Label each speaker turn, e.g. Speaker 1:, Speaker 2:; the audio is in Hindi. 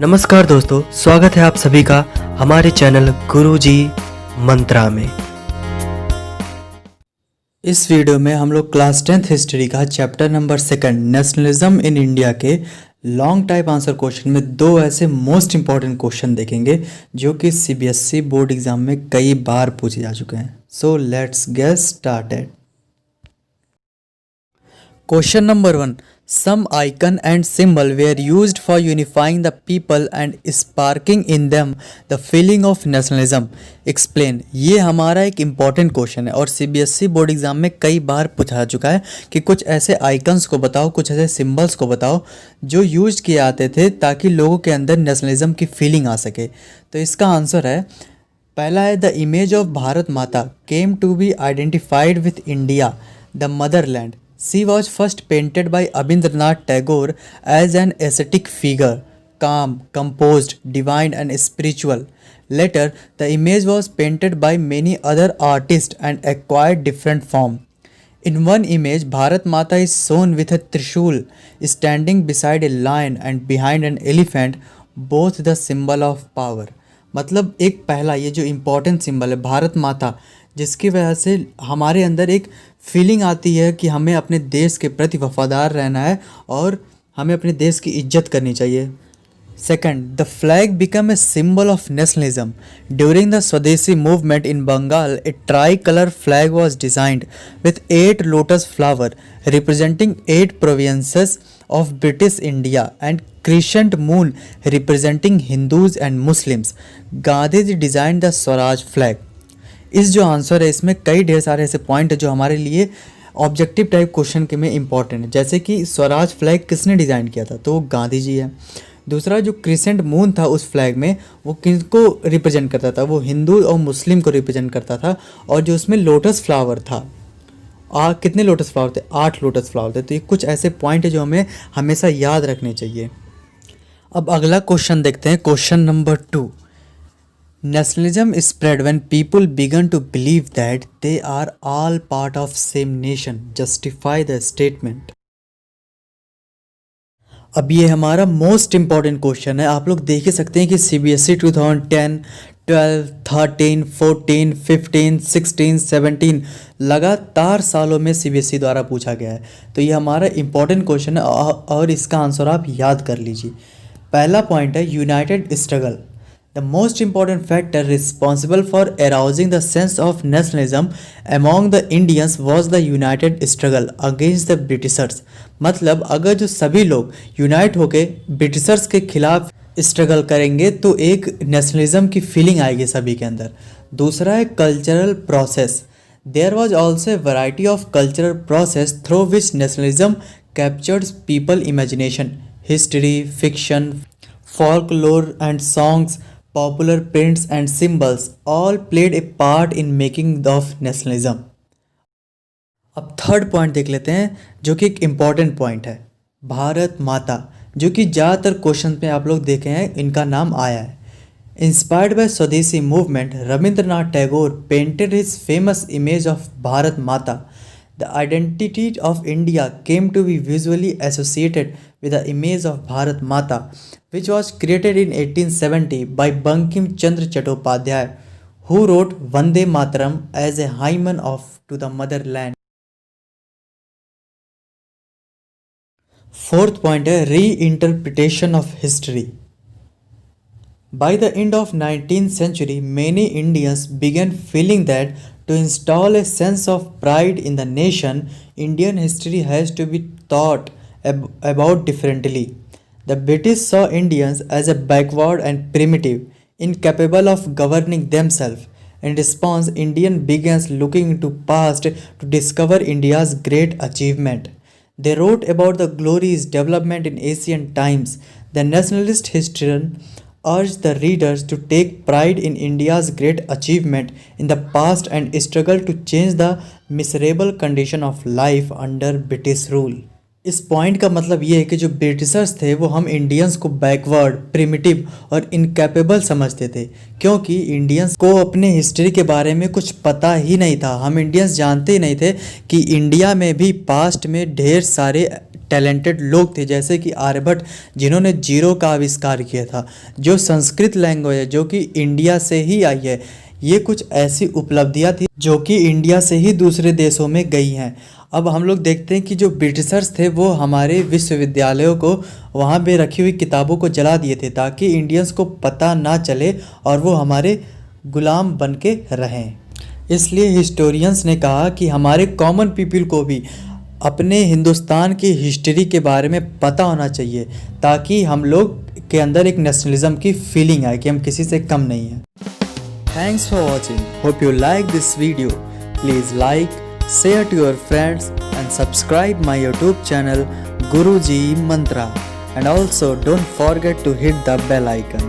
Speaker 1: नमस्कार दोस्तों, स्वागत है आप सभी का हमारे चैनल गुरुजी मंत्रा में।
Speaker 2: इस वीडियो में हम लोग क्लास 10th हिस्ट्री का chapter number 2 nationalism in India के लॉन्ग टाइप आंसर क्वेश्चन में दो ऐसे मोस्ट इंपॉर्टेंट क्वेश्चन देखेंगे जो कि सीबीएसई बोर्ड एग्जाम में कई बार पूछे जा चुके हैं। So let's get started. Question number 1, some icon and symbol were used for unifying the people and sparking in them the feeling of nationalism. Explain। ये हमारा एक इम्पॉर्टेंट क्वेश्चन है और सीबीएसई बोर्ड एग्जाम में कई बार पूछा चुका है कि कुछ ऐसे आइकन्स को बताओ, कुछ ऐसे सिंबल्स को बताओ जो यूज किए जाते थे ताकि लोगों के अंदर नेशनलिज्म की फीलिंग आ सके। तो इसका आंसर है, पहला है the image of Bharat Mata came to be identified with India the motherland. She was first painted by Abhindranath Tagore as an ascetic figure, calm, composed, divine and spiritual. Later, the image was painted by many other artists and acquired different form. In one image, Bharat Mata is shown with a trishul, standing beside a lion and behind an elephant, both the symbol of power. मतलब एक पहला ये जो इम्पोर्टेंट सिंबल है भारत माता, जिसकी वजह से हमारे अंदर एक फीलिंग आती है कि हमें अपने देश के प्रति वफादार रहना है और हमें अपने देश की इज्जत करनी चाहिए। Second, the flag become a symbol of nationalism during the swadeshi movement in Bengal. A tricolour flag was designed with 8 lotus flower representing 8 provinces of British India and crescent moon representing Hindus and Muslims. Gandhi ji designed the Swaraj flag. इस जो आंसर है इसमें कई ढेर सारे ऐसे पॉइंट है जो हमारे लिए ऑब्जेक्टिव टाइप क्वेश्चन के में इंपॉर्टेंट है, जैसे कि स्वराज फ्लैग किसने डिज़ाइन किया था, तो वो गांधी जी है। दूसरा जो क्रिसेंट मून था उस फ्लैग में वो किसको रिप्रेजेंट करता था, वो हिंदू और मुस्लिम को रिप्रेजेंट करता था। और जो उसमें लोटस फ्लावर था, कितने लोटस फ्लावर थे, 8 लोटस फ्लावर थे। तो ये कुछ ऐसे पॉइंट है जो हमें हमेशा याद रखने चाहिए। अब अगला क्वेश्चन देखते हैं, question number 2। Nationalism spread when people began to believe that they are all part of same nation, justify the statement. अब ये हमारा मोस्ट इंपॉर्टेंट क्वेश्चन है। आप लोग देख ही सकते हैं कि सीबीएसई 2010, 12, 13, 14, 15, 16, 17 लगातार सालों में सीबीएसई द्वारा पूछा गया है। तो ये हमारा इंपॉर्टेंट क्वेश्चन है और इसका आंसर आप याद कर लीजिए। पहला पॉइंट है United struggle. The most important factor responsible for arousing the sense of nationalism among the Indians was the united struggle against the Britishers. मतलब अगर जो सभी लोग यूनाइट होके ब्रिटिशर्स के खिलाफ स्ट्रगल करेंगे तो एक नेशनलिज्म की फीलिंग आएगी सभी के अंदर। दूसरा है cultural process. There was also a variety of cultural process through which nationalism captures people imagination. History, fiction, folklore and songs, popular prints and symbols all played a part in making of nationalism. अब थर्ड पॉइंट देख लेते हैं जो कि एक इम्पॉर्टेंट पॉइंट है, भारत माता, जो कि ज़्यादातर क्वेश्चन पे आप लोग देखे हैं इनका नाम आया है। इंस्पायर्ड बाय स्वदेशी movement, Rabindranath Tagore painted his famous image of Bharat माता. The identity of India came to be visually associated with the image of Bharat Mata, which was created in 1870 by Bankim Chandra Chattopadhyay, who wrote Vande Mataram as a hymn to the motherland. Fourth point है reinterpretation of history. By the end of 19th century, many Indians began feeling that to install a sense of pride in the nation, Indian history has to be thought about differently. The British saw Indians as a backward and primitive, incapable of governing themselves. In response, Indians began looking into past to discover India's great achievement. They wrote about the glorious development in ancient times. The nationalist historian urged the readers to take pride in India's great achievement in the past and struggle to change the miserable condition of life under British rule. इस पॉइंट का मतलब ये है कि जो ब्रिटिशर्स थे वो हम इंडियंस को बैकवर्ड, प्रिमिटिव और इनकैपेबल समझते थे, क्योंकि इंडियंस को अपने हिस्ट्री के बारे में कुछ पता ही नहीं था। हम इंडियंस जानते ही नहीं थे कि इंडिया में भी पास्ट में ढेर सारे टैलेंटेड लोग थे, जैसे कि आर्यभट्ट जिन्होंने जीरो का आविष्कार किया था, जो संस्कृत लैंग्वेज है जो कि इंडिया से ही आई है। ये कुछ ऐसी उपलब्धियां थी जो कि इंडिया से ही दूसरे देशों में गई हैं। अब हम लोग देखते हैं कि जो ब्रिटिशर्स थे वो हमारे विश्वविद्यालयों को, वहाँ पे रखी हुई किताबों को जला दिए थे ताकि इंडियंस को पता ना चले और वो हमारे गुलाम बन के रहें। इसलिए हिस्टोरियंस ने कहा कि हमारे कॉमन पीपल को भी अपने हिंदुस्तान की हिस्ट्री के बारे में पता होना चाहिए, ताकि हम लोग के अंदर एक नेशनलिज्म की फीलिंग आए कि हम किसी से कम नहीं हैं। Thanks for watching. Hope you like this video. Please like, share to your friends and subscribe my YouTube channel Guruji Mantra. And also don't forget to hit the bell icon.